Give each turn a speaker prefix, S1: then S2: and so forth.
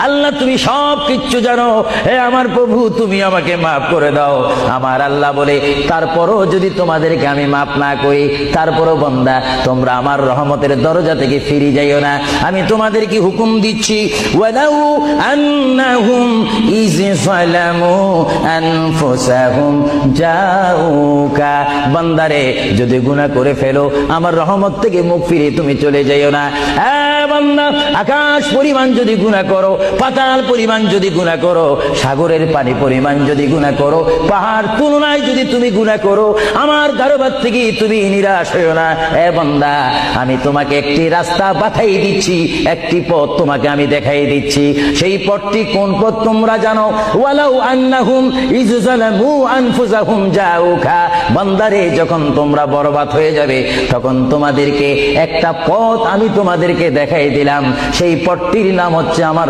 S1: আল্লাহ তুমি সব কিচ্ছু জানো, হে আমার প্রভু তুমি আমাকে মাফ করে দাও। আমার আল্লাহ বলে, তারপরও যদি তোমাদেরকে আমি মাফ না করি, তারপরও বান্দা তোমরা আমার রহমতের দরজা থেকে ফিরে যাইও না। আমি তোমাদেরকে হুকুম দিচ্ছি, ওয়ালাউ আন্নাহুম ইয যালামু আনফুসাহুম জাউকা, বান্দারে যদি গুনাহ করে ফেলো আমার রহমত থেকে মুখ ফিরে তুমি চলে যাইও না। বান্দা, আকাশ পরিমাণ যদি গুনাহ করো, পাতাল পরিমাণ যদি গুনাহ করো, সাগরের পানি পরিমাণ যদি গুনাহ করো, পাহাড় তুলনায় যদি তুমি গুনাহ করো, আমার দরবার থেকে তুমি নিরাশ হইও না। বান্দা, আমি তোমাকে একটি রাস্তা বাতাই দিচ্ছি, একটি পথ তোমাকে আমি দেখাই দিচ্ছি। সেই পথটি কোন পথ তোমরা জানো? ওয়ালাউ আন্নাহুম ইয যালামু আনফুসাহুম জাউকা, বান্দারে যখন তোমরা বরবাদ হয়ে যাবে তখন তোমাদেরকে একটা পথ আমি তোমাদেরকে দেখাই দিলাম, সেই পথটির নাম হচ্ছে আমার